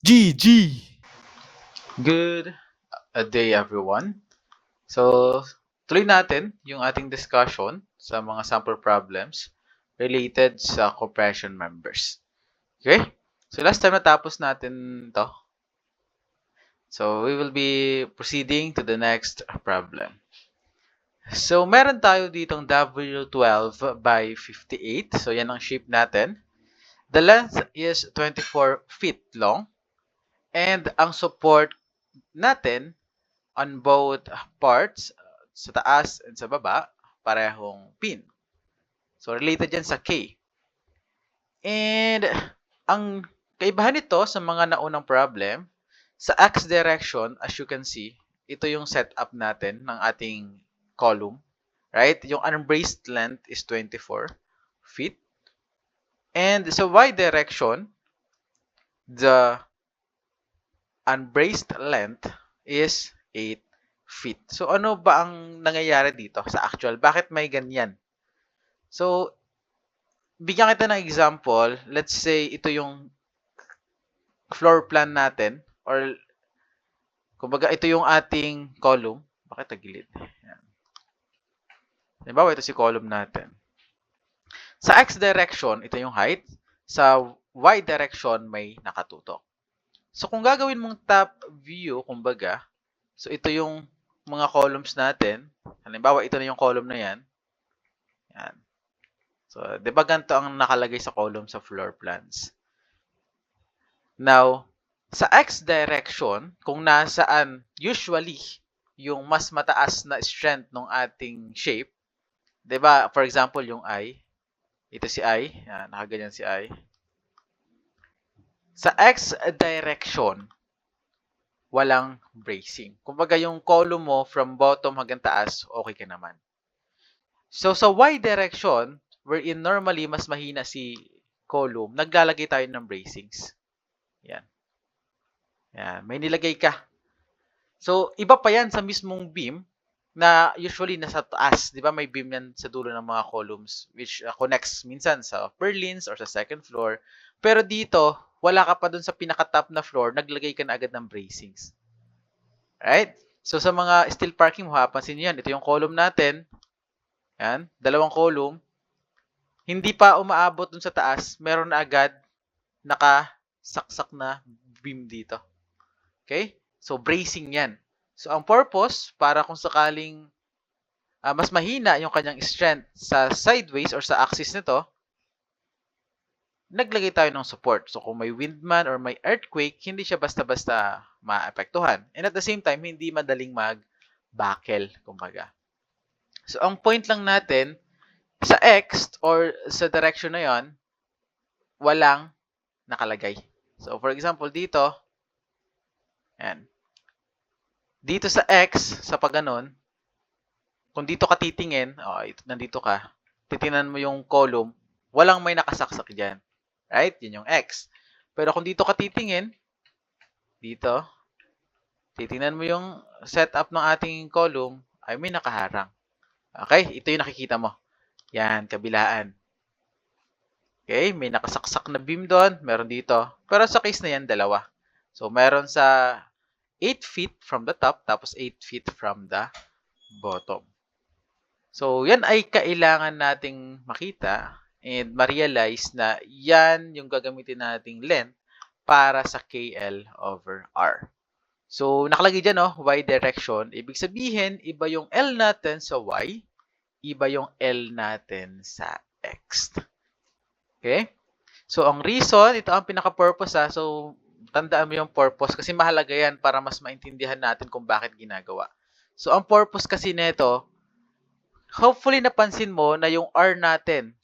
GG! Good day everyone. So, tuloy natin yung ating discussion sa mga sample problems related sa compression members. Okay? So, last time natapos natin to. So, we will be proceeding to the next problem. So, meron tayo ditong W12 by 58. So, yan ang shape natin. The length is 24 feet long. And ang support natin on both parts, sa taas and sa baba, parehong pin. So, related yan sa K. And ang kaibahan nito sa mga naunang problem, sa X direction, as you can see, ito yung setup natin ng ating column. Right? Yung unbraced length is 24 feet. And sa Y direction, the unbraced length is 8 feet. So, ano ba ang nangyayari dito sa actual? Bakit may ganyan? So, bigyan kita ng example. Let's say, ito yung floor plan natin. Or, kumbaga, ito yung ating column. Bakit tagilid? Yan. Halimbawa, ito si column natin. Sa X direction, ito yung height. Sa Y direction, may nakatutok. So, kung gagawin mong top view, kumbaga, so ito yung mga columns natin. Halimbawa, ito na yung column na yan. Yan. So, di ba ganito ang nakalagay sa column sa floor plans? Now, sa X direction, kung nasaan usually yung mas mataas na strength ng ating shape, di ba, for example, yung I, ito si I, yan, nakaganyan si I. Sa X direction, walang bracing. Kumbaga yung column mo from bottom hanggang taas, okay ka naman. So sa Y direction, wherein normally mas mahina si column, naglalagay tayo ng bracings. Yan. Yan, may nilagay ka. So iba pa yan sa mismong beam na usually nasa taas, 'di ba? May beam yan sa dulo ng mga columns which connects minsan sa purlins or sa second floor. Pero dito, wala ka pa dun sa pinaka-top na floor, naglagay ka na agad ng bracings. Right? So, sa mga steel parking, mapapansin nyo yan. Ito yung column natin. Yan. Dalawang column. Hindi pa umaabot dun sa taas. Meron na agad nakasaksak na beam dito. Okay? So, bracing yan. So, ang purpose, para kung sakaling mas mahina yung kanyang strength sa sideways or sa axis nito, naglagay tayo ng support. So, kung may windman or may earthquake, hindi siya basta-basta maapektuhan. And at the same time, hindi madaling mag-buckle, kumbaga. So, ang point lang natin, sa X or sa direction na yon, walang nakalagay. So, for example, dito, yan. Dito sa X, sa pagganon, kung dito ka titingin, nandito ka, titingnan mo yung column, walang may nakasaksak dyan. Right? Yun yung X. Pero kung dito ka titingin, dito, titingnan mo yung setup ng ating column, ay may nakaharang. Okay? Ito yung nakikita mo. Yan, kabilaan. Okay? May nakasaksak na beam doon. Meron dito. Pero sa case na yan, dalawa. So, meron sa 8 feet from the top, tapos 8 feet from the bottom. So, yan ay kailangan nating makita and ma-realize na yan yung gagamitin nating length para sa KL over R. So, nakalagay dyan, Y direction. Ibig sabihin, iba yung L natin sa Y, iba yung L natin sa X. Okay? So, ang reason, ito ang pinaka-purpose. So, tandaan mo yung purpose kasi mahalaga yan para mas maintindihan natin kung bakit ginagawa. So, ang purpose kasi nito, hopefully napansin mo na yung R natin,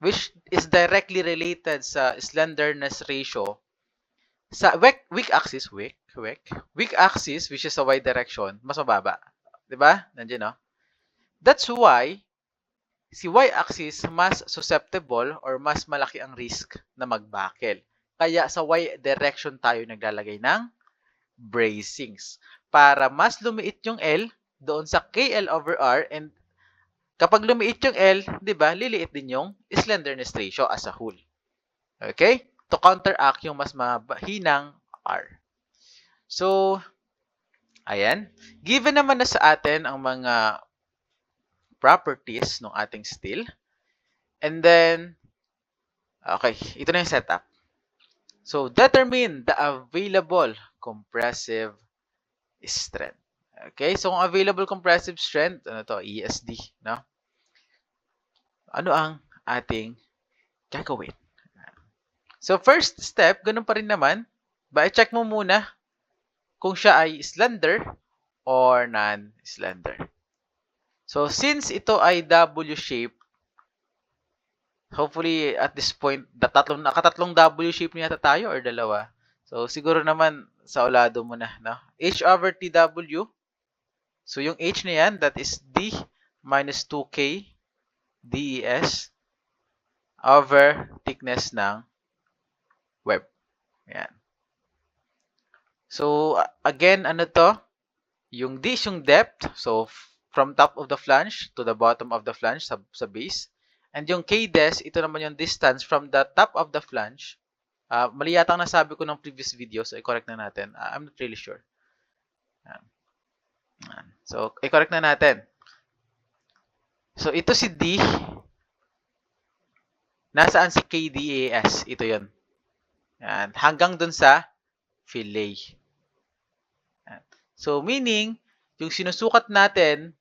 which is directly related sa slenderness ratio, sa weak axis, which is sa Y direction, mas mababa. Diba? Nandiyan, no? That's why, si Y-axis mas susceptible or mas malaki ang risk na mag-buckle. Kaya sa Y direction tayo naglalagay ng bracings. Para mas lumiit yung L doon sa KL over R, and kapag lumiit yung L, di ba, liliit din yung slenderness ratio as a whole. Okay? to counteract yung mas mahinang R. So, ayan. Given naman na sa atin ang mga properties ng ating steel. And then, okay, ito na yung setup. So, determine the available compressive strength. Okay, so kung available compressive strength, ano to, ESD, no? Ano ang ating gagawin? So, first step, ganun pa rin naman, i-check mo muna kung siya ay slender or non-slender. So, since ito ay W shape, hopefully at this point, nakatatlong W shape niya tayo or dalawa. So, siguro naman sa ulado mo na, no? H over TW. So, yung H na yan, that is D minus 2K DES over thickness ng web. Yan. So, again, ano to? Yung D is yung depth. So, from top of the flange to the bottom of the flange sa base. And yung KDES, ito naman yung distance from the top of the flange. Mali yata ang nasabi ko ng previous video, so i-correct na natin. I'm not really sure. So, i-correct na natin. So, ito si D. Nasaan si KDAS? Ito yun. Yan. Hanggang dun sa fillet. Yan. So, meaning, yung sinusukat natin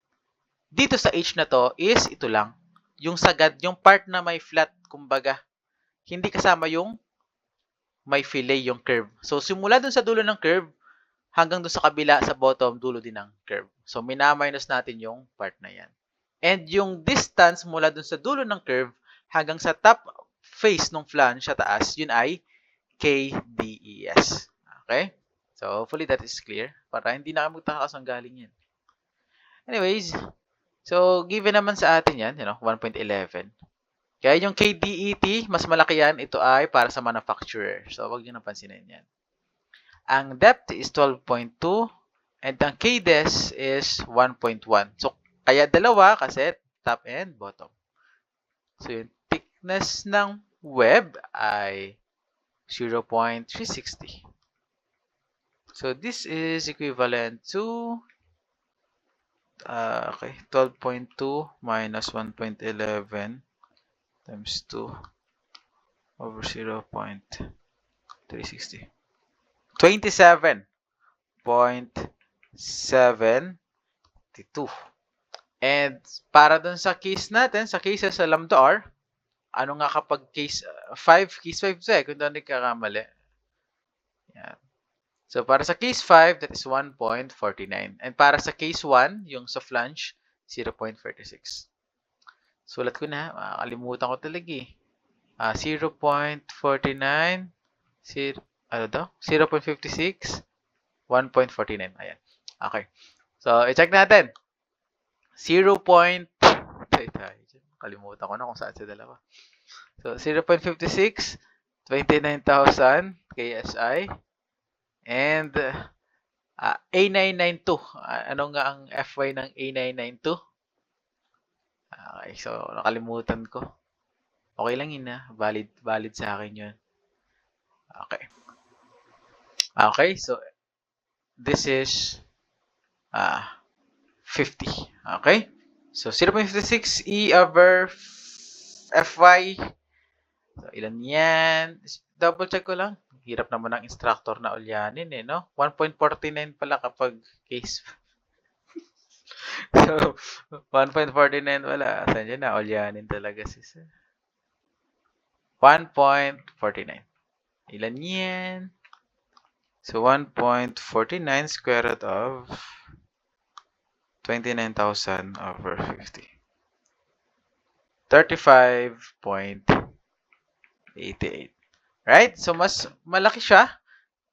dito sa H na to is ito lang. Yung sagad, yung part na may flat, kumbaga. Hindi kasama yung may fillet, yung curve. So, simula dun sa dulo ng curve, hanggang dun sa kabila, sa bottom, dulo din ng curve. So, mina-minus natin yung part na yan. And yung distance mula dun sa dulo ng curve, hanggang sa top face ng flange sa taas, yun ay KDES. Okay? So, hopefully that is clear. Para hindi na kayo magtaka saan galing yan. Anyways, so, given naman sa atin yan, 1.11. Kaya yung KDET, mas malaki yan. Ito ay para sa manufacturer. So, wag nyo napansinin yan. Ang depth is 12.2 and ang KDES is 1.1. So, kaya dalawa kasi top and bottom. So, yung thickness ng web ay 0.360. So, this is equivalent to 12.2 minus 1.11 times 2 over 0.360. 27.72. And para dun sa case natin, sa cases sa lambda R, ano nga kapag case 5, case 5 kung doon nagkakamali. Yan. So, para sa case 5, that is 1.49. And para sa case 1, yung sa flange, 0.36. Sulat ko na, makakalimutan ko talaga eh. 0.49, 0.56, 1.49. Ayan. Okay. So, i-check natin. 0.kalimutan ko na kung saan sa dalawa. So, 0.56, 29,000 KSI. And A992. Ano nga ang FY ng A992? Okay, so nakalimutan ko. Okay lang yun ha. Valid sa akin yun. Okay. Okay, so this is 50. Okay? So 0.56 E over FY. So ilan yan? Double check ko lang. Hirap naman ng instructor na ulyanin eh, no? 1.49 pala kapag case. So, 1.49 wala. Saan dyan na? Ulyanin talaga sis. 1.49. Ilan yan? So, 1.49 square root of 29,000 over 50. 35.88. Right? So, mas malaki siya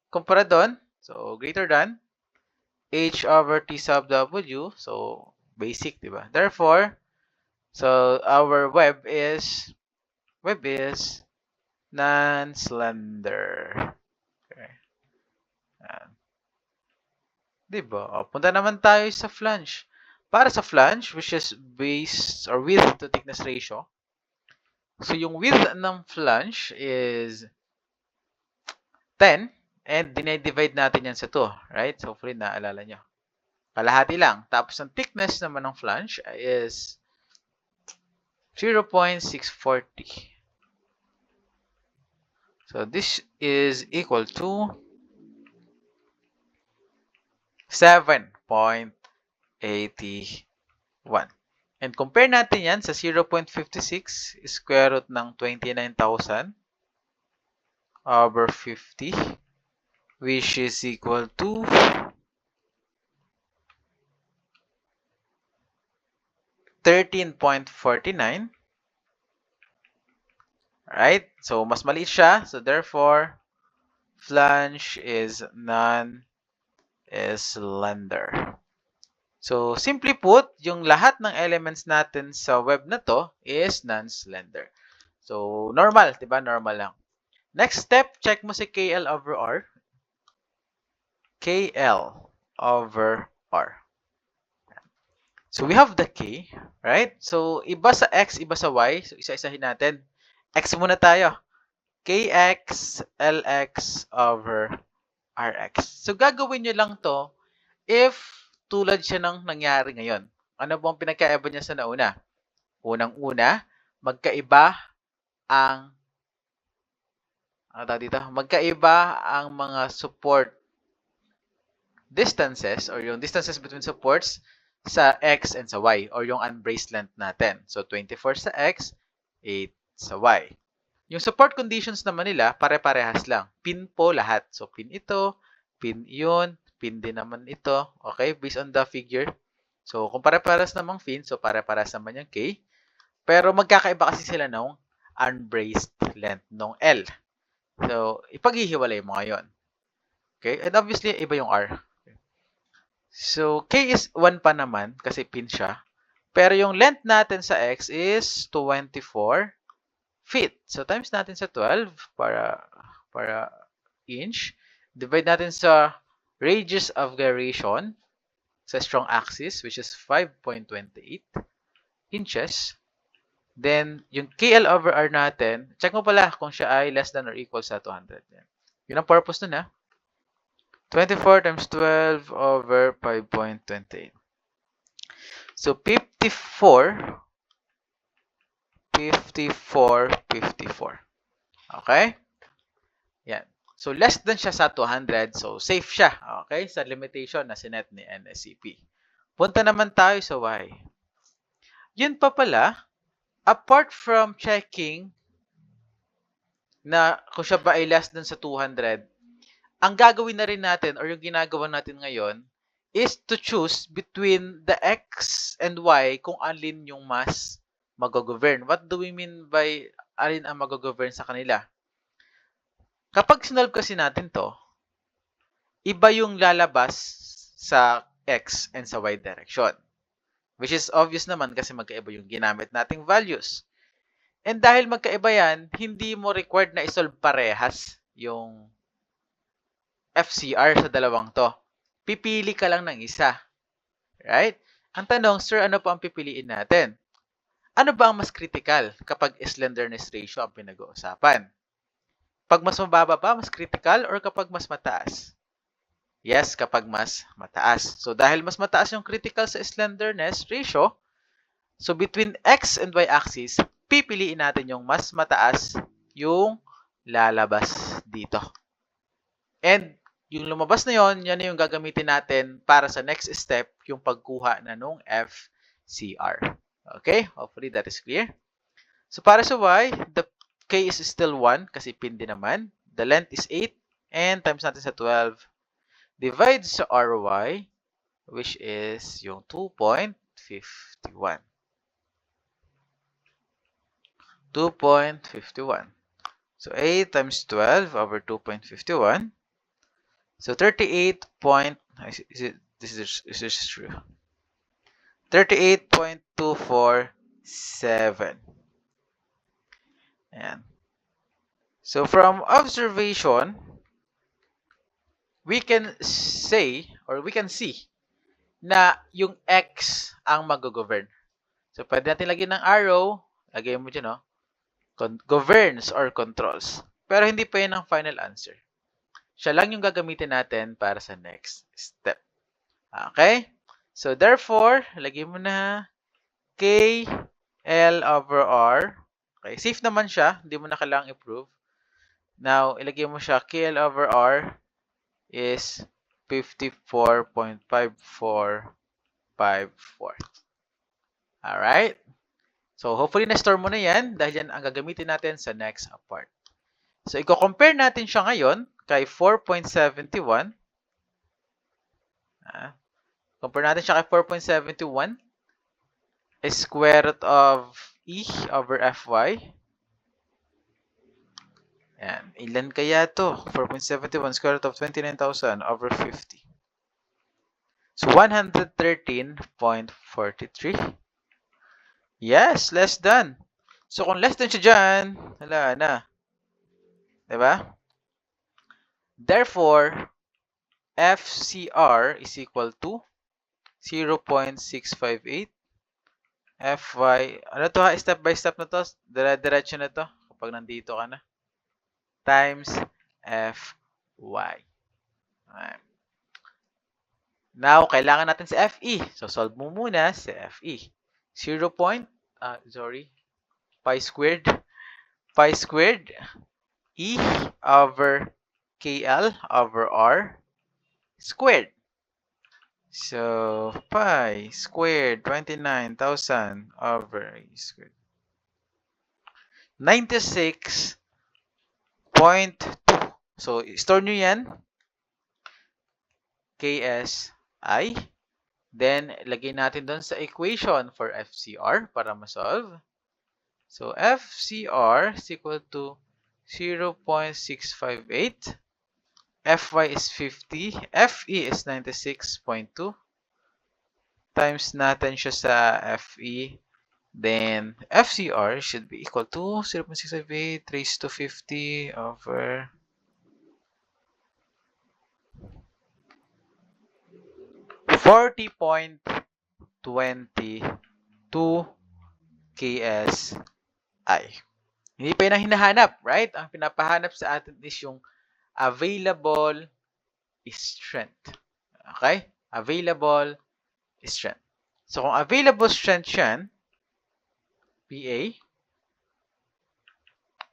kumpara doon. So, greater than H over T sub W. So, basic, di ba? Therefore, so, our web is non-slender. Okay. Di ba? O, punta naman tayo sa flange. Para sa flange, which is base or width to thickness ratio. So, yung width ng flange is 10 and dinidivide natin yan sa 2, right? So, hopefully, naalala nyo. Kalahati lang. Tapos, ang thickness naman ng flange is 0.640. So, this is equal to 7.81. And compare natin yan sa 0.56 square root ng 29,000 over 50, which is equal to 13.49. Right? So, mas maliit siya. So, therefore, flange is non-slender. So, simply put, yung lahat ng elements natin sa web na to is non-slender. So, normal, diba? Normal lang. Next step, check mo si KL over R. KL over R. So, we have the K, right? So, iba sa X, iba sa Y. So, isa-isahin natin. X muna tayo. KX, LX over RX. So, gagawin nyo lang to if tulad siya ng nangyari ngayon. Ano bang pinagkaiba niya sa nauna? Unang-una, magkaiba ang mga support distances or yung distances between supports sa X and sa Y or yung unbraced length natin. So, 24 sa X, 8 sa Y. Yung support conditions naman nila, pare-parehas lang. Pin po lahat. So, pin ito, pin yun, pin din naman ito. Okay? Based on the figure. So, kung pare-parehas namang pin, so pare-parehas naman yung K. Pero magkakaiba kasi sila ng unbraced length ng L. So, ipaghihiwalay mo ngayon. Okay? And obviously, iba yung R. So, K is 1 pa naman kasi pin siya. Pero yung length natin sa X is 24 feet. So, times natin sa 12 para inch. Divide natin sa radius of gyration sa strong axis, which is 5.28 inches. Then, yung KL over R natin, check mo pala kung siya ay less than or equal sa 200. Yun ang purpose nun, ha? 24 times 12 over 5.28. So, 54. Okay? Yan. So, less than siya sa 200. So, safe siya. Okay? Sa limitation na sinet ni NSCP. Punta naman tayo sa Y. Yun pa pala, apart from checking na kung siya ba ay less than sa 200, ang gagawin na rin natin or yung ginagawa natin ngayon is to choose between the X and Y kung alin yung mas mag-govern. What do we mean by alin ang mag-govern sa kanila? Kapag sinolve kasi natin to, iba yung lalabas sa X and sa Y direction. Which is obvious naman kasi magkaiba yung ginamit nating values. And dahil magkaiba yan, hindi mo required na isolve parehas yung FCR sa dalawang to. Pipili ka lang ng isa. Right? Ang tanong, sir, ano pa ang pipiliin natin? Ano ba ang mas critical kapag slenderness ratio ang pinag-uusapan? Pag mas mababa pa, mas critical or kapag mas mataas? Yes, kapag mas mataas. So, dahil mas mataas yung critical sa slenderness ratio, so between X and Y axis, pipiliin natin yung mas mataas yung lalabas dito. And yung lumabas na yon, yan yung gagamitin natin para sa next step, yung pagkuha na nung FCR. Okay? Hopefully that is clear. So, para sa Y, the K is still 1 kasi pin din naman. The length is 8 and times natin sa 12. Divide sa RY, which is yung 2.51. 2.51. So, 8 times 12 over 2.51. So, 38. This is true. 38.247. Ayan. So, from observation, we can say, or we can see, na yung X ang mag-govern. So, pwede natin lagyan ng arrow. Lagyan mo dyan, no? Governs or controls. Pero hindi pa yun ang final answer. siya lang yung gagamitin natin para sa next step. Okay? So, therefore, lagay mo na KL over R. Okay, safe naman siya. Hindi mo na kailangang i-prove. Now, ilagay mo siya, KL over R is 54.5454. Alright? So, hopefully na-store mo na yan dahil yan ang gagamitin natin sa next part. So, i-compare natin siya ngayon kay 4.71. Compare natin siya kay 4.71. Square root of E over Fy. Yan. Ilan kaya to? 4.71 square root of 29,000 over 50. So, 113.43. Yes, less than. So, kung less than siya dyan, wala na. Diba? Therefore, FCR is equal to 0.658. Fy, ano to ha? Step by step na to? Dire-diretso na to kapag nandito ka na. Times Fy. Alright. Now, kailangan natin si Fe. So, solve mo muna si Fe. 0. Pi squared. Pi squared. E over KL over R squared. So, pi squared 29,000 over E squared. 96.2. So, store nyo yan. KSI. Then, lagay natin doon sa equation for FCR para ma-solve. So, FCR is equal to 0.658. Fy is 50. Fe is 96.2. Times natin siya sa Fe. Then, FCR should be equal to 0.658 raised to 50 over 40.22 KSI. Hindi pa yun ang hinahanap, right? Ang pinapahanap sa atin is yung available strength. Okay? Available strength. So, kung available strength yan, PA,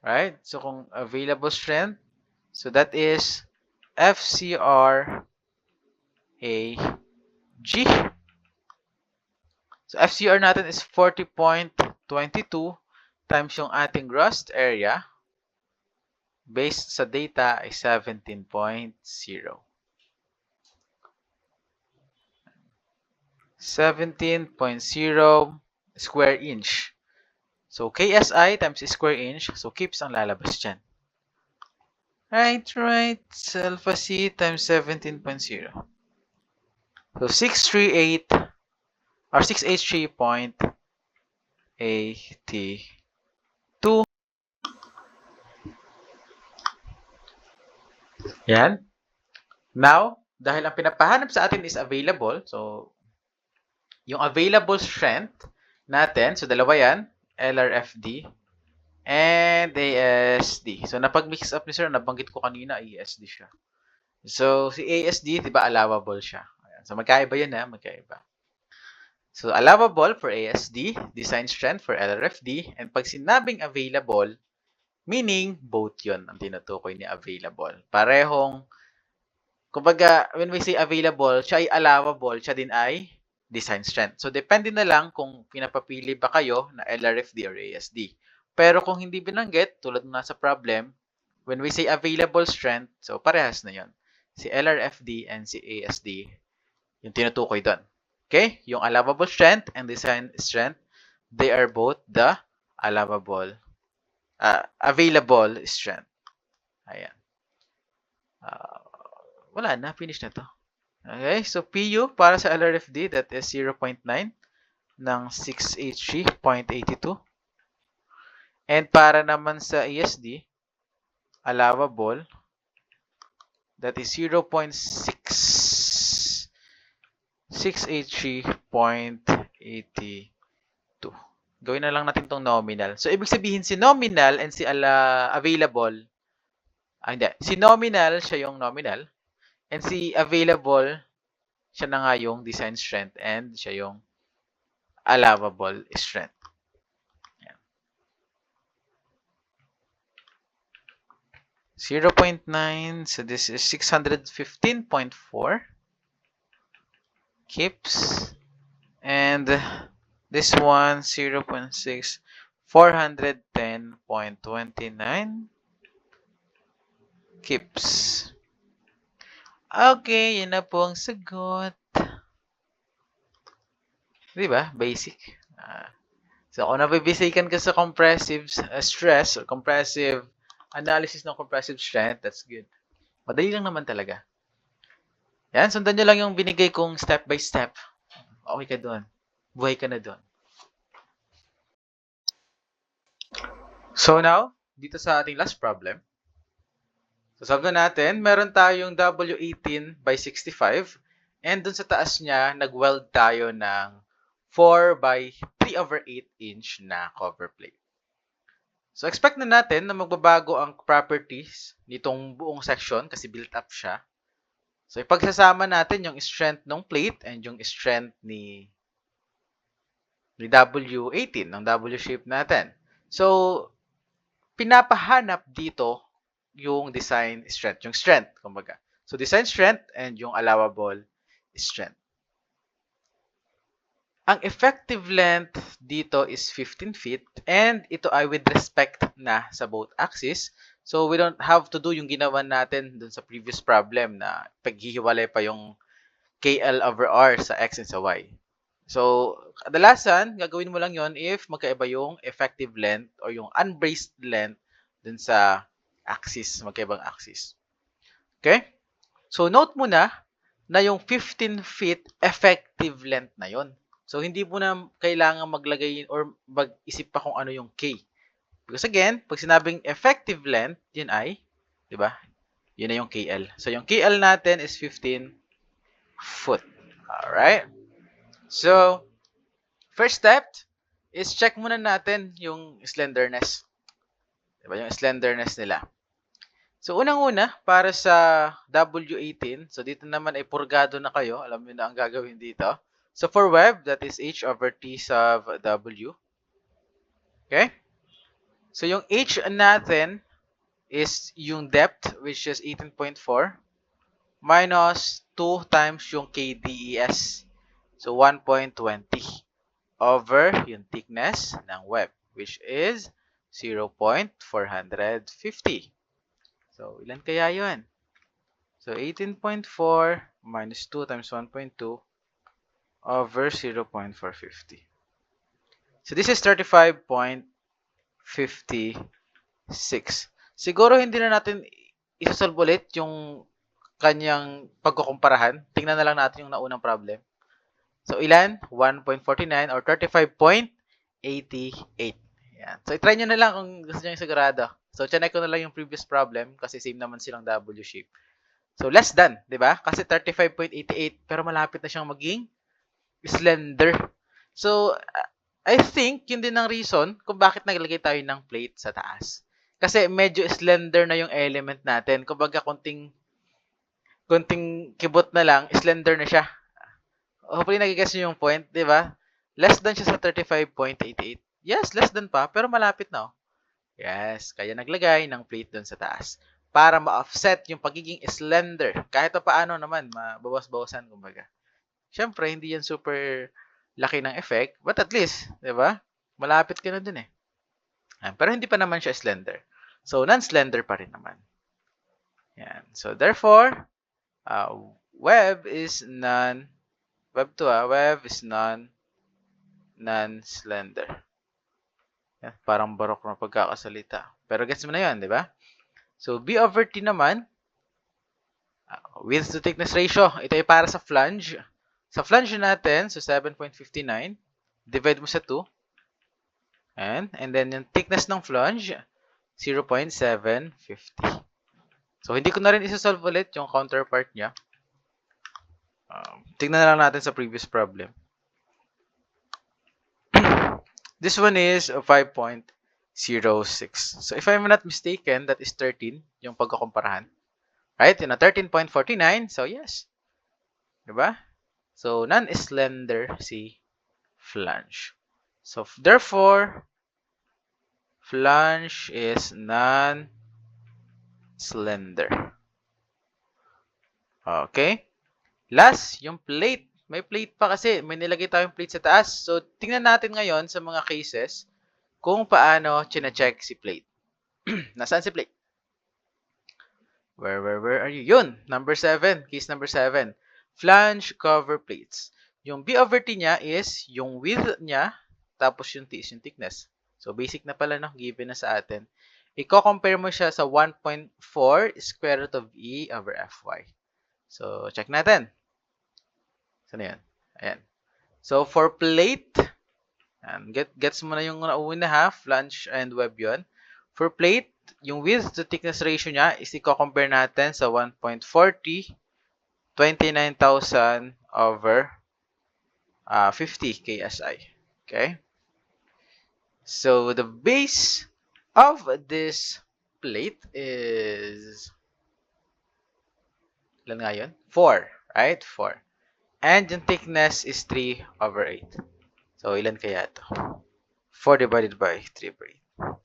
right? So, kung available strength, so that is FCR AG. So, FCR natin is 40.22 times yung ating rust area based sa data ay 17.0. 17.0 square inch. So, KSI times square inch. So, keeps ang lalabas dyan. Right. So, alpha C times 17.0. So, 638 or 683.82. Yan. Now, dahil ang pinapahanap sa atin is available, so, yung available strength natin, so dalawa yan, LRFD and ASD. So, napag-mix up ni sir, nabanggit ko kanina, ASD siya. So, si ASD, di ba, allowable siya. Ayan. So, magkaiba yan ha, magkaiba. So, allowable for ASD, design strength for LRFD, and pag sinabing available, meaning both yun ang tinutukoy ni available. Parehong, kumbaga, when we say available, siya ay allowable, siya din ay design strength. So, depende na lang kung pinapapili ba kayo na LRFD or ASD. Pero kung hindi binanggit, tulad ng nasa problem, when we say available strength, so parehas na yun. Si LRFD and si ASD, yung tinutukoy doon. Okay? Yung allowable strength and design strength, they are both the available strength. Ayan. Wala na. Finish na to. Okay? So, PU para sa LRFD, that is 0.9 ng 6H3.82. And para naman sa ASD, allowable, that is 683.82. Gawin na lang natin tong nominal. So, ibig sabihin si nominal and si available, Hindi. Si nominal, siya yung nominal. And si available, siya na nga yung design strength and siya yung allowable strength. Yan. 0.9. So this is 615.4 kips. And this one, 0.6. 410.29 kips. Okay, yun na po ang sagot. Di ba? Basic. So, kung nabibisikan ka sa compressive stress or compressive analysis ng compressive strength, that's good. Madali lang naman talaga. Yan, sundan nyo lang yung binigay kong step by step. Okay ka doon. Buhay ka na doon. So now, dito sa ating last problem. So, solve na natin. Meron tayong W18 by 65. And dun sa taas niya, nag-weld tayo ng 4 by 3/8 inch na cover plate. So, expect na natin na magbabago ang properties nitong buong section kasi built up siya. So, ipagsasama natin yung strength ng plate and yung strength ni W18, ng W shape natin. So, pinapahanap dito yung design strength, yung strength, kumbaga. So, design strength and yung allowable strength. Ang effective length dito is 15 feet and ito ay with respect na sa both axis. So, we don't have to do yung ginawa natin dun sa previous problem na paghihiwalay pa yung KL over R sa X and sa Y. So, kadalasan, gagawin mo lang yon if magkaiba yung effective length or yung unbraced length dun sa axis, magkaibang axis. Okay? So, note mo na yung 15 feet effective length na yon. So, hindi mo na kailangan maglagay or mag-isip pa kung ano yung K. Because again, pag sinabing effective length, yun ay, di ba? Yun na yung KL. So, yung KL natin is 15 foot. Alright? So, first step is check muna natin yung slenderness. Di ba? Yung slenderness nila. So, unang-una, para sa W18, so dito naman ay purgado na kayo. Alam niyo na ang gagawin dito. So, for web, that is H over T sub W. Okay? So, yung H natin is yung depth, which is 18.4, minus 2 times yung KDES. So, 1.20 over yung thickness ng web, which is 0.450. So, ilan kaya yun? So, 18.4 minus 2 times 1.2 over 0.450. So, this is 35.56. Siguro hindi na natin isasolve ulit yung kanyang pagkukumparahan. Tingnan na lang natin yung naunang problem. So, ilan? 1.49 or 35.88. Yan. So, itry nyo na lang kung gusto nyo yung sigurado. So, chinek ko na lang yung previous problem kasi same naman silang W shape. So, less than, di ba? Kasi 35.88 pero malapit na siyang maging slender. So, I think yun din ang reason kung bakit naglagay tayo ng plate sa taas. Kasi medyo slender na yung element natin. Kumbaga, konting kibot na lang, slender na siya. Hopefully, nagigets nyo yung point, di ba? Less than siya sa 35.88. Yes, less than pa, pero malapit na. Yes, kaya naglagay ng plate dun sa taas. Para ma-offset yung pagiging slender. Kahit pa paano naman, mabawas-bawasan, kumbaga. Siyempre, hindi yan super laki ng effect, but at least, di ba? Malapit ka na dun eh. Pero hindi pa naman siya slender. So, non-slender pa rin naman. Yan. So, therefore, web is web is non-slender. Yan, parang barok na pagkakasalita. Pero gets mo na yun, di ba? So, B over T naman, width to thickness ratio. Ito ay para sa flange. Sa flange natin, so 7.59, divide mo sa 2. And then yung thickness ng flange, 0.750. So, hindi ko na rin isa-solve ulit yung counterpart niya. Tignan na lang natin sa previous problem. This one is 5.6. So if I'm not mistaken, that is 13 yung pagkukumparahan. Right? Yun na 13.49. So yes. Diba? So none is slender si flange. So therefore, flange is non-slender. Okay? Last, yung plate. May plate pa kasi. May nilagay tayong plate sa taas. So, tingnan natin ngayon sa mga cases kung paano chine-check si plate. Nasaan si plate? Where are you? Yun! Number 7. Case number 7. Flange cover plates. Yung B over T niya is yung width niya, tapos yung T is yung thickness. So, basic na pala, no? Given na sa atin. Iko-compare mo siya sa 1.4 square root of E over Fy. So, check natin. Saan yan? Ayan. So, for plate, gets mo na yung nauna ha, flange and web yon. For plate, yung width to thickness ratio niya is i-compare natin sa 1.40, 29,000 over 50 KSI. Okay? So, the base of this plate is, ilan nga yun? 4, right? 4. And yung thickness is 3 over 8. So, ilan kaya ito? 4 divided by 3 over 8.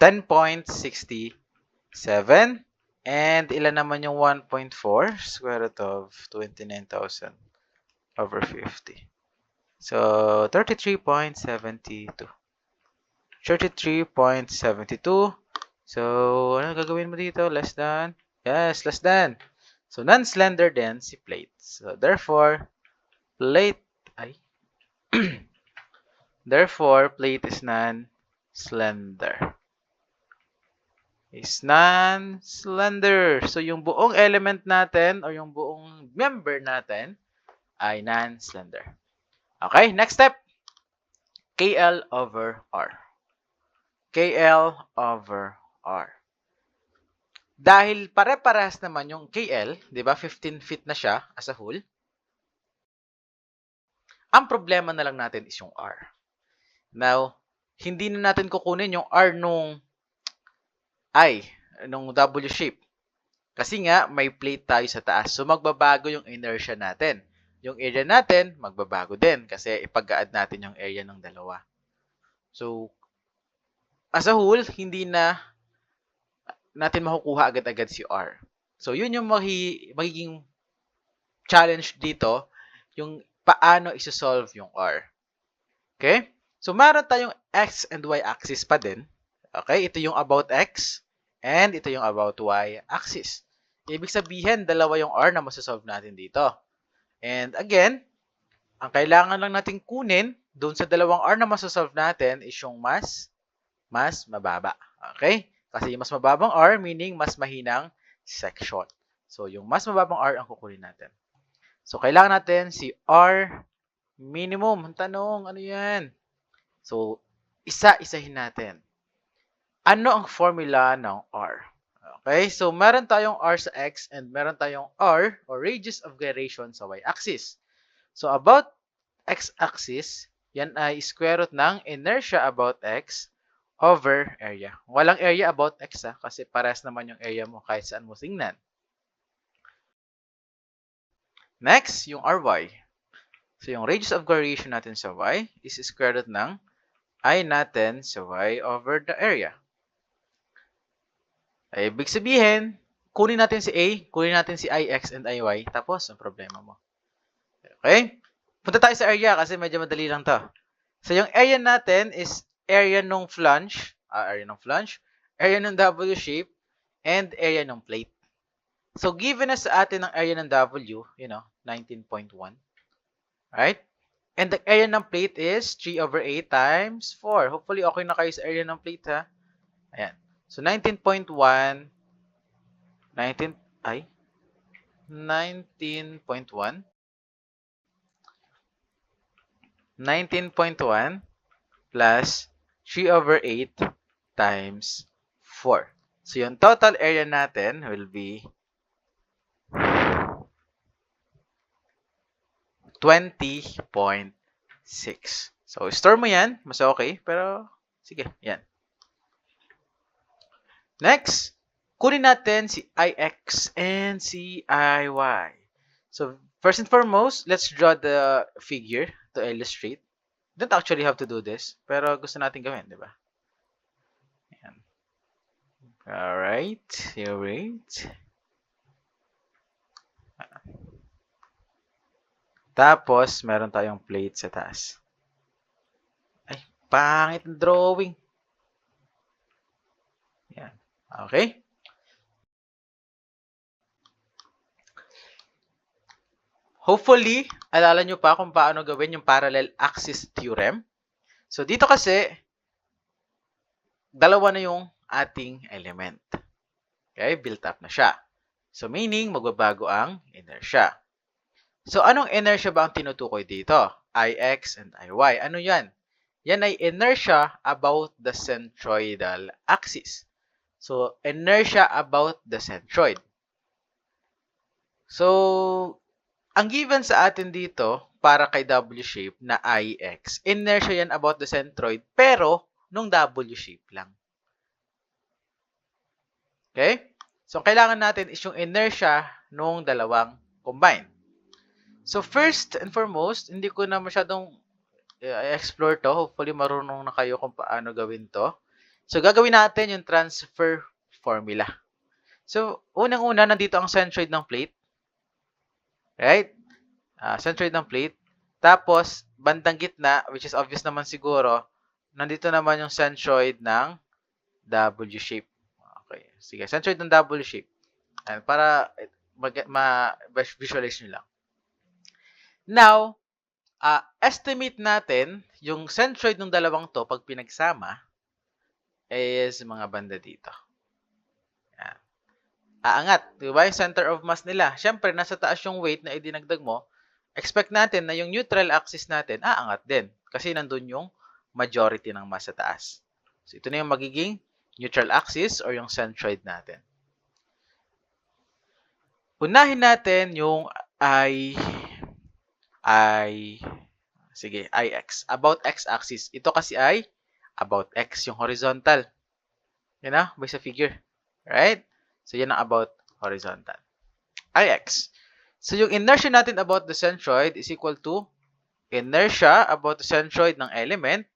10.67. And ilan naman yung 1.4? Square root of 29,000 over 50. So, 33.72. 33.72. So, ano gagawin mo dito? Less than? Yes, less than. So, non-slender din si plate. So, therefore, plate is non-slender. Is non-slender. So, yung buong element natin or yung buong member natin ay non-slender. Okay, next step. KL over R. KL over R. Dahil pare-parehas naman yung KL, di ba? 15 feet na siya as a whole. Ang problema na lang natin is yung R. Now, hindi na natin kukunin yung R nung W shape. Kasi nga, may plate tayo sa taas. So, magbabago yung inertia natin. Yung area natin, magbabago din. Kasi ipag-add natin yung area ng dalawa. So, as a whole, hindi na natin makukuha agad-agad si R. So, yun yung magiging challenge dito, yung paano isosolve yung R. Okay? So, meron tayong X and Y axis pa din. Okay? Ito yung about X and ito yung about Y axis. Ibig sabihin, dalawa yung R na masasolve natin dito. And again, ang kailangan lang natin kunin doon sa dalawang R na masasolve natin is yung mas mababa. Okay? Kasi yung mas mababang R, meaning mas mahinang section. So, yung mas mababang R ang kukunin natin. So, kailangan natin si R minimum. Ang tanong, ano yan? So, isa-isahin natin. Ano ang formula ng R? Okay, so meron tayong R sa X and meron tayong R or radius of gyration sa Y-axis. So, about X-axis, yan ay square root ng inertia about X over area. Walang area about X kasi parehas naman yung area mo kahit saan mo tingnan. Next, yung RY. So, yung radius of gyration natin sa Y is square root ng I natin sa Y over the area. Ay, ibig sabihin, kunin natin si A, kunin natin si IX and IY, tapos ang problema mo. Okay? Punta tayo sa area kasi medyo madali lang to. So, yung area natin is area ng flange, area ng W shape, and area ng plate. So, given na sa atin ang area ng W, 19.1. Right? And the area ng plate is 3 over 8 times 4. Hopefully, okay na kayo sa area ng plate, ha? Ayan. So, 19.1 plus 3 over 8 times 4. So, yung total area natin will be 20.6. So, store mo yan. Mas okay. Pero, sige. Yan. Next, kunin natin si IX and si IY. So, first and foremost, let's draw the figure to illustrate. Don't actually have to do this, pero gusto natin gawin, di ba? Ayan. Alright, here wait. Tapos, meron tayong plate sa taas. Ay, pangit ng drawing. Yan. Okay? Hopefully, alala nyo pa kung paano gawin yung parallel axis theorem. So, dito kasi, dalawa na yung ating element. Okay? Built up na siya. So, meaning, magbabago ang inertia. So, anong inertia ba ang tinutukoy dito? Ix and Iy. Ano yan? Yan ay inertia about the centroidal axis. So, inertia about the centroid. So, ang given sa atin dito, para kay W shape na Ix, inertia yan about the centroid, pero nung W shape lang. Okay? So, kailangan natin is yung inertia nung dalawang combine. So, first and foremost, hindi ko na masyadong explore to. Hopefully, marunong na kayo kung paano gawin to. So, gagawin natin yung transfer formula. So, unang-una, nandito ang centroid ng plate. Right? Centroid ng plate. Tapos, bandang gitna, which is obvious naman siguro, nandito naman yung centroid ng W shape. Okay. Sige, centroid ng W shape. And para ma-visualize nyo lang. Now, estimate natin yung centroid ng dalawang to pag pinagsama is mga banda dito. Yan. Aangat. Diba? Yung center of mass nila. Siyempre, nasa taas yung weight na idinagdag mo. Expect natin na yung neutral axis natin aangat din. Kasi nandun yung majority ng mass sa taas. So, ito na yung magiging neutral axis or yung centroid natin. Unahin natin yung Ix. About x-axis. Ito kasi ay about x, yung horizontal. Yan na, by sa figure. Right? So, yan ang about horizontal. Ix. So, yung inertia natin about the centroid is equal to inertia about the centroid ng element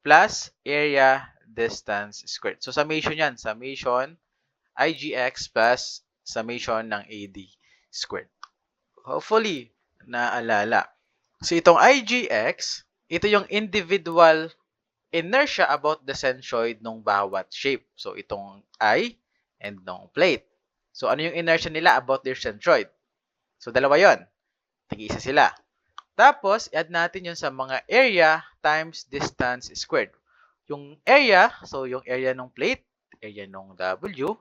plus area distance squared. So, summation yan. Summation IGX plus summation ng AD squared. Hopefully, naalala. So, itong IGX, ito yung individual inertia about the centroid ng bawat shape. So, itong I and ng plate. So, ano yung inertia nila about their centroid? So, dalawa yon. Tig-isa sila. Tapos, add natin yun sa mga area times distance squared. Yung area, so yung area ng plate, area ng W,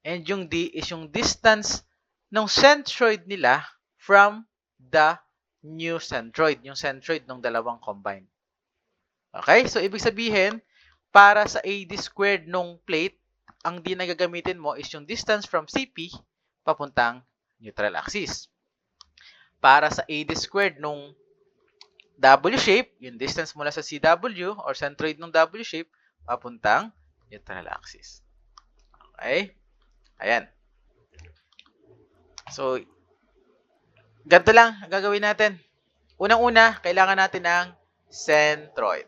and yung D is yung distance ng centroid nila from the new centroid, yung centroid ng dalawang combined. Okay? So, ibig sabihin, para sa AD squared nung plate, ang D na gagamitin mo is yung distance from CP papuntang neutral axis. Para sa AD squared nung W shape, yung distance mula sa CW or centroid ng W shape, papuntang neutral axis. Okay? Ayan. So, ganito lang ang gagawin natin. Unang-una, kailangan natin ng centroid.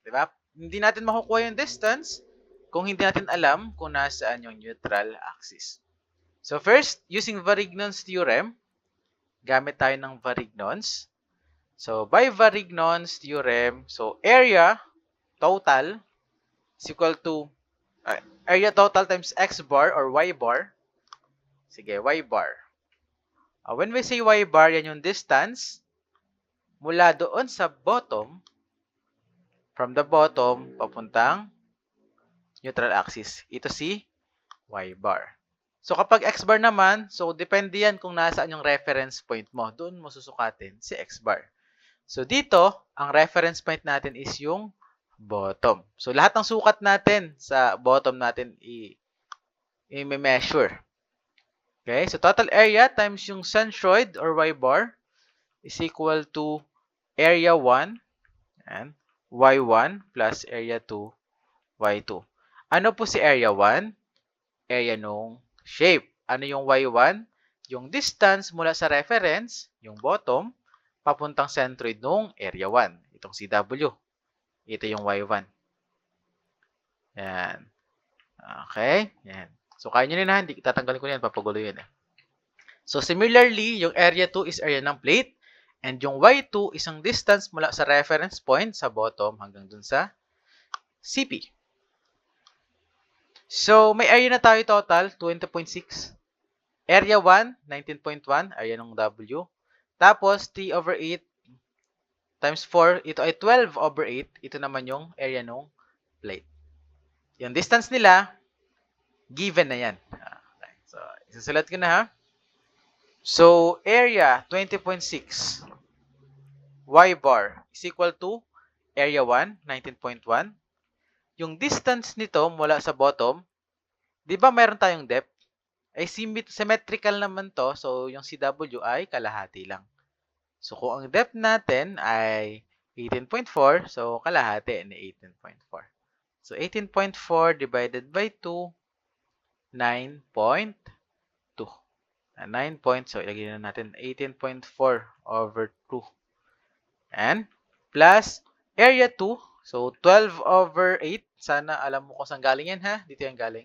Diba? Hindi natin makukuha yung distance kung hindi natin alam kung nasaan yung neutral axis. So, first, using Varignon's theorem, gamit tayo ng Varignon's. So, by Varignon's theorem, so area total is equal to area total times x bar or y bar. Sige, y bar. When we say y bar, yan yung distance mula doon sa bottom, from the bottom, papuntang neutral axis. Ito si y bar. So, kapag x bar naman, so depende yan kung nasaan yung reference point mo. Doon mo susukatin si x bar. So, dito, ang reference point natin is yung bottom. So, lahat ng sukat natin sa bottom natin i-measure. Okay? So, total area times yung centroid or y bar is equal to area 1 and y1 plus area 2, y2. Ano po si area 1? area nung shape. Ano yung y1? Yung distance mula sa reference, yung bottom, papuntang centroid nung area 1. Itong CW. Ito yung y1. Yan. Okay? Yan. So, kaya nyo na, hindi tatanggalin ko yan, papagulo yan eh. So, similarly, yung area 2 is area ng plate, and yung y2 is ang distance mula sa reference point sa bottom hanggang dun sa CP. So, may area na tayo total, 20.6. Area 1, 19.1, area ng W. Tapos, 3 over 8 times 4, ito ay 12 over 8. Ito naman yung area ng plate. Yung distance nila, given na yan. Okay. So, isusulat ko na ha. So, area 20.6 y bar is equal to area 1, 19.1. Yung distance nito mula sa bottom, di ba mayroon tayong depth? Ay symmetrical naman to, so yung CW ay kalahati lang. So, kung ang depth natin ay 18.4, so kalahati ni 18.4. So, 18.4 divided by 2, 9.2. 9 so ilagay na natin 18.4 over 2. And plus area 2, so 12 over 8. Sana alam mo kung saan galing yan ha. Dito yan galing.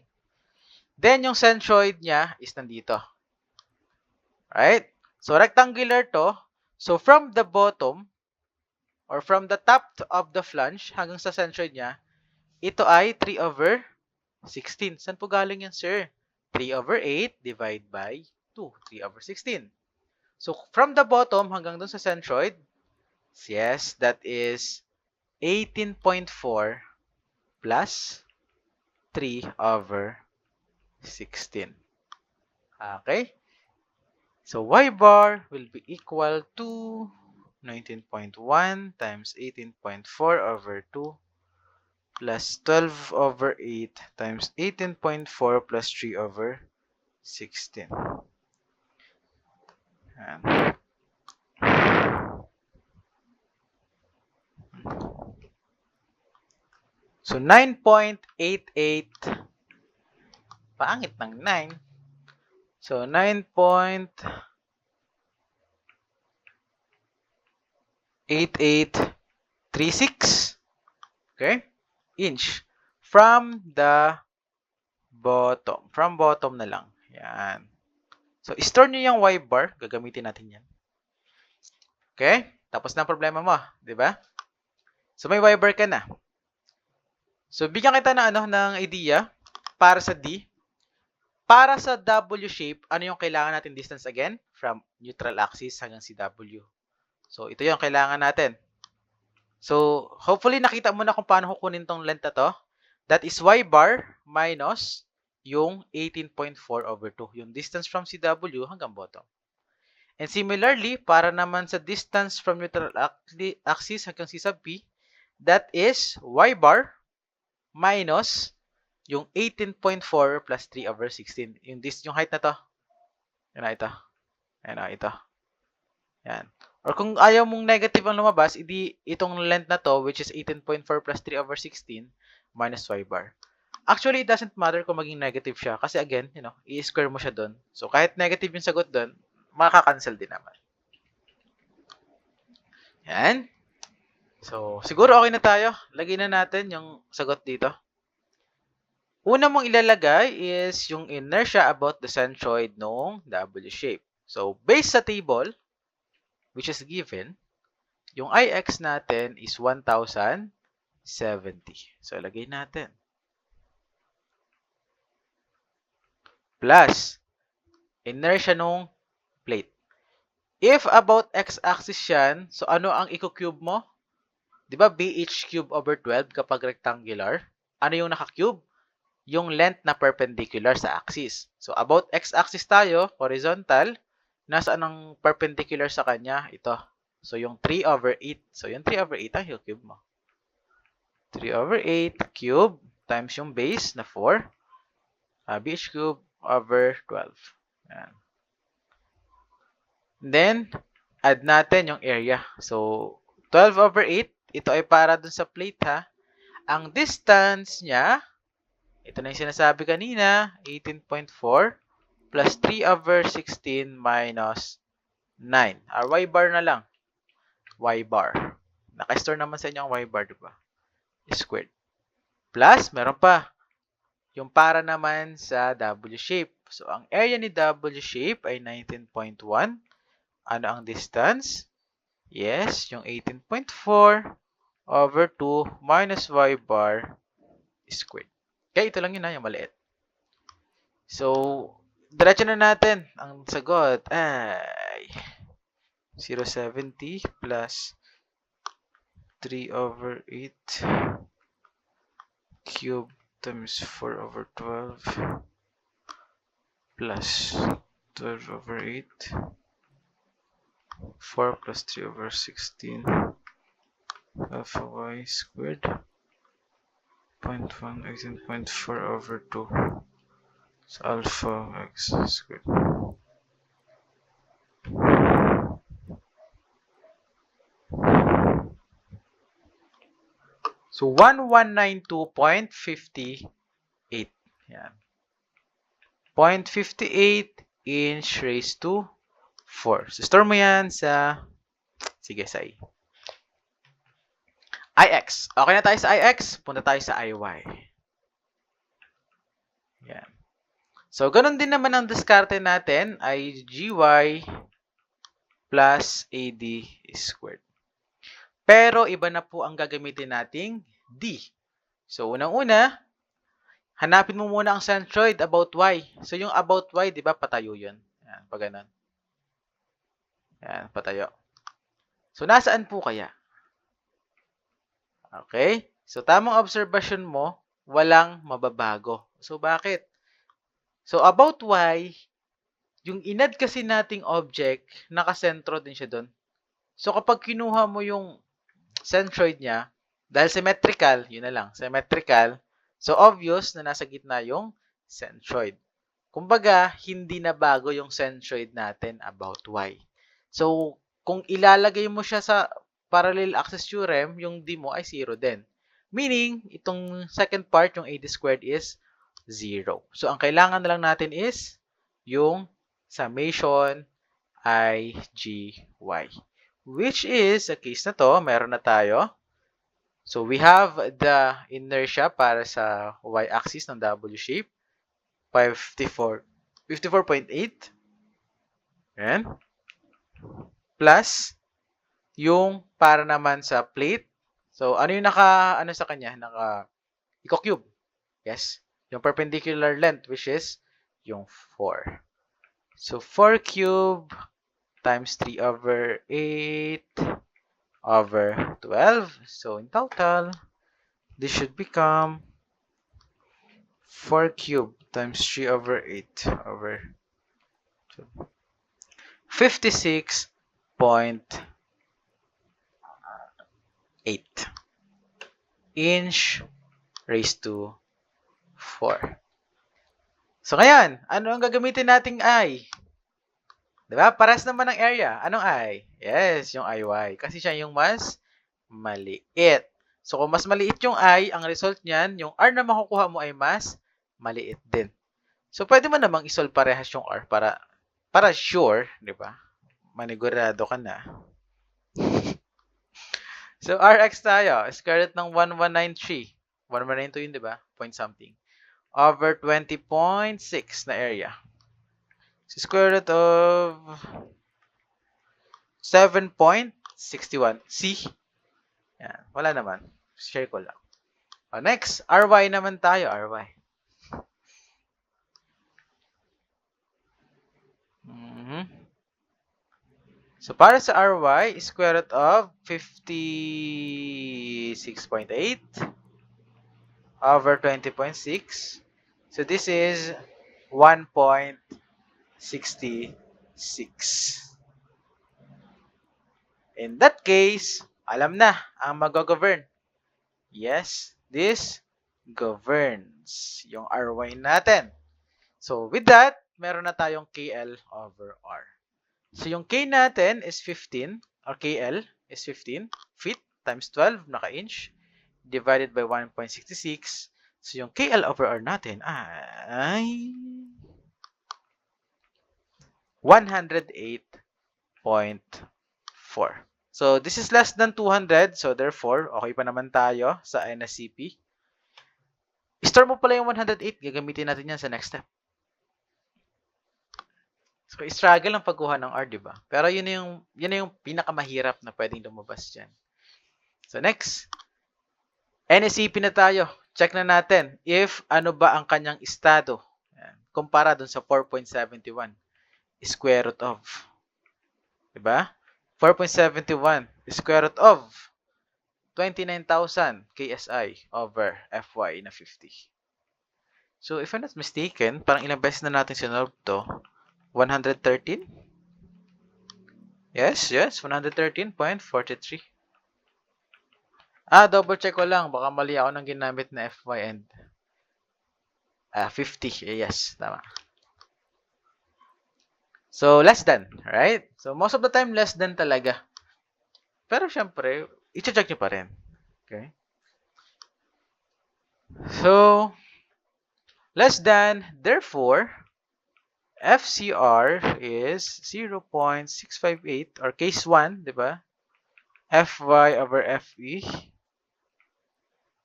Then yung centroid niya is nandito. Right? So rectangular to. So from the bottom or from the top of the flange hanggang sa centroid niya, ito ay 3 over 16. Saan po galing yan, sir? 3 over 8 divide by 2. 3 over 16. So, from the bottom hanggang dun sa centroid, yes, that is 18.4 plus 3 over 16. Okay? So, y bar will be equal to 19.1 times 18.4 over 2 plus 12 over 8 times 18.4 plus 3 over 16. Ayan. So, 9.88. Pangit ng 9. So, 9.8836. Okay? Inch. From the bottom. From bottom na lang. Yan. So, store nyo yung y bar. Gagamitin natin yan. Okay? Tapos na ang problema mo. Diba? So, may y bar ka na. So, bigyan kita ng idea para sa D. Para sa W shape, ano yung kailangan natin distance again? From neutral axis hanggang CW. So, ito yung kailangan natin. So, hopefully nakita mo na kung paano kukunin tong length na to. That is y bar minus yung 18.4 over 2. Yung distance from CW hanggang bottom. And similarly, para naman sa distance from neutral axis hanggang C sub P, that is y bar minus yung 18.4 plus 3 over 16. Yung height na to. Yan na ito. Yan na ito. Yan. Or kung ayaw mong negative ang lumabas, itong length na to, which is 18.4 plus 3 over 16 minus y bar. Actually, it doesn't matter kung maging negative siya. Kasi again, i-square mo siya doon. So, kahit negative yung sagot doon, makaka-cancel din naman. Yan. So, siguro okay na tayo. Lagay na natin yung sagot dito. Una mong ilalagay is yung inertia about the centroid ng W shape. So, based sa table, which is given, yung Ix natin is 1,070. So, lagay natin. Plus, inertia ng plate. If about x-axis yan, so ano ang i-cube mo? Di ba BH cube over 12 kapag rectangular? Ano yung naka-cube? Yung length na perpendicular sa axis. So, about x-axis tayo, horizontal, nasaan ang perpendicular sa kanya? Ito. So, yung 3 over 8. So, yung 3 over 8 ang i-cube mo. 3 over 8 cube times yung base na 4. BH cube over 12. Yan. Then, add natin yung area. So, 12 over 8, ito ay para dun sa plate ha. Ang distance niya Ito na yung sinasabi kanina, 18.4 plus 3 over 16 minus 9. Y bar na lang. Y bar. Naka-store naman sa inyo ang Y bar, diba? Squared. Plus, meron pa. Yung para naman sa W shape. So, ang area ni W shape ay 19.1. Ano ang distance? Yes, yung 18.4 over 2 minus Y bar squared. Kaya ito lang yun yung maliit. So, diretso na natin. Ang sagot ay 0.70 plus 3 over 8 cube times 4 over 12 plus 12 over 8 4 plus 3 over 16 alpha y squared 0.1 18.4 over 2 so alpha x squared. So 1192.58. Yan. 0.58 inch raised to 4. So store mo yan sa sige sa IX. Okay na tayo sa IX, punta tayo sa IY. Yan. So ganun din naman ang diskarte natin ay GY plus AD squared. Pero iba na po ang gagamitin nating D. So unang-una, hanapin mo muna ang centroid about Y. So yung about Y, di ba, patayo yun. Yan, pag ganun. Yan, patayo. So nasaan po kaya? Okay? So tamang observation mo, walang mababago. So bakit? So about Y, yung inad kasi nating object, nakasentro din siya doon. So kapag kinuha mo yung centroid niya, dahil symmetrical, yun na lang, symmetrical, so obvious na nasa gitna yung centroid. Kumbaga, hindi na bago yung centroid natin about y. So, kung ilalagay mo siya sa parallel axis theorem, yung d mo ay 0 din. Meaning, itong second part, yung AD squared is 0. So, ang kailangan na lang natin is yung summation IGY. Which is, sa case na to, meron na tayo. So, we have the inertia para sa y-axis ng W shape. 54.8. Ayan. Plus, yung para naman sa plate. So, ano yung ano sa kanya? Eco-cube. Yes. Yung perpendicular length, which is yung 4. So, 4 cube times 3 over 8 over 12. So, in total, this should become 4 cube times 3 over 8 over 12. 56.8 inch raised to 4. So, ngayon, ano ang gagamitin nating I? Diba? Paras naman ng area. Anong I? Yes, yung IY. Kasi siya yung mas maliit. So, kung mas maliit yung I, ang result niyan, yung R na makukuha mo ay mas maliit din. So, pwede mo namang isolve parehas yung R para sure, di ba? Manigurado ka na. So, Rx tayo. Square root ng 1193. 1192 yun, di ba? Point something. Over 20.6 na area. So, square root of 7.61. See? Yan. Wala naman. Share ko lang. Next, Ry naman tayo. Ry. So, para sa Ry, square root of 56.8 over 20.6. So, this is 1.66. In that case, alam na ang mag-govern. Yes, this governs yung Ry natin. So, with that, meron na tayong KL over R. So, yung K natin is 15, or KL is 15 feet times 12, naka-inch, divided by 1.66. So, yung KL over R natin ay 108.4. So, this is less than 200. So, therefore, okay pa naman tayo sa NSCP. Store mo pala yung 108. Gagamitin natin yan sa next step. So, struggle ang pagkuha ng R, di ba? Pero yun na yung pinakamahirap na pwedeng lumabas dyan. So, next. NSCP na tayo. Check na natin if ano ba ang kanyang estado. Yan. Kumpara dun sa 4.71. Square root of. Diba? 4.71 square root of 29,000 KSI over FY na 50. So, if I'm not mistaken, parang ilang beses na natin sinolve to? 113? Yes, 113.43. Double check ko lang. Baka mali ako ng ginamit na FY and 50. Yes, tama. So, less than, right? So, most of the time, less than talaga. Pero, syempre, i-check nyo pa rin. Okay? So, less than, therefore, FCR is 0.658 or case 1, di ba? FY over FE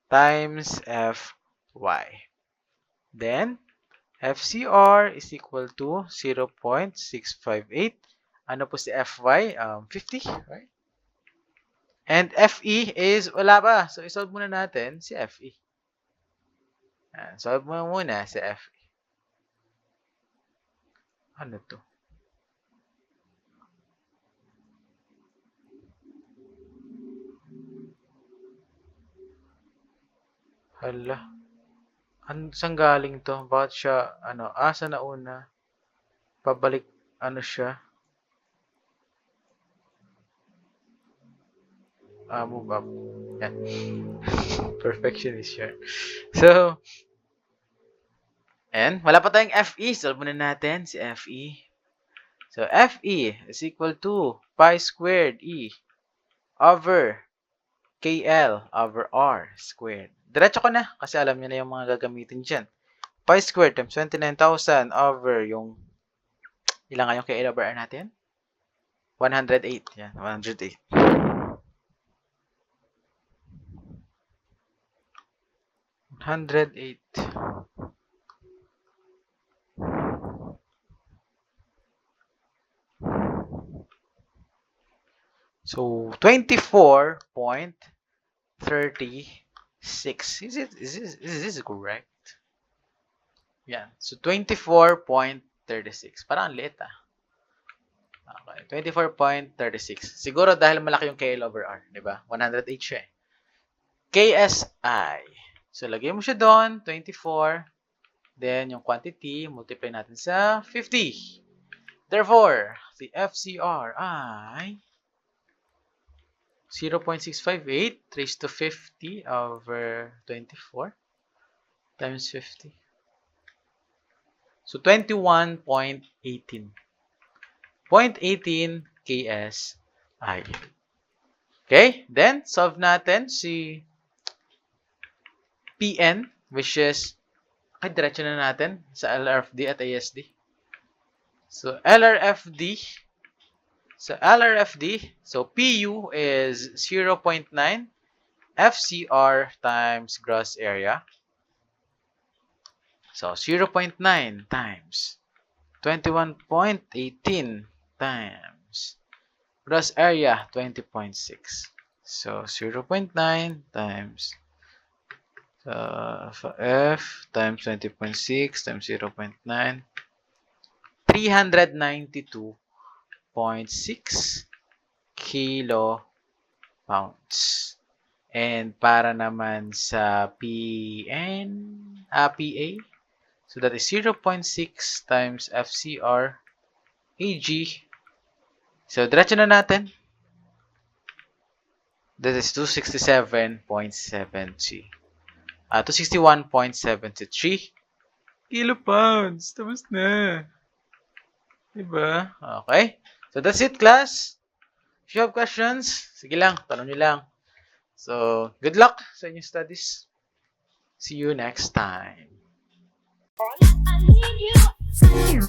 times FY. Then, FCR is equal to 0.658. Ano po si FY? 50, right? And FE is, wala pa. So, isolve muna natin si FE. Solve mo muna si FE. Ano to? Hala. Saan galing to? Bakit siya, asa na una? Pabalik, siya? Move up. Yan. Perfectionist siya. So, and wala pa tayong FE. Solve muna natin si FE. So, FE is equal to pi squared E over KL over R squared. Diretso ko na kasi alam niyo na yung mga gagamitin dyan. Pi squared times 29,000 over yung ilan nga yung KL over R natin? 108. Yan, 108. 108. So 24.36. Is this correct? Yeah. So 24.36. Parang ang liit ah. Okay. 24.36. Siguro dahil malaki yung KL over R, di ba? 108 siya eh. KSI. So lagay mo siya doon, 24. Then yung quantity, multiply natin sa 50. Therefore, the FCR ay 0.658 raised to 50 over 24 times 50. So 21.18. 0.18 KSI. Okay? Then, solve natin si PN, which is, diretso na natin sa LRFD at ASD. So, LRFD, PU is 0.9 FCR times gross area. So, 0.9 times 21.18 times gross area 20.6. So, 0.9 times F times 20.6 times 0.9, 392.6 kilopounds. And para naman sa PA, so that is 0.6 times FCR AG. So, diretso na natin. That is 267.70. 261.73 kilopounds. Tapos na. Diba? Okay. So, that's it, class. If you have questions, sige lang, tanong nyo lang. So, good luck sa inyong studies. See you next time. I need you.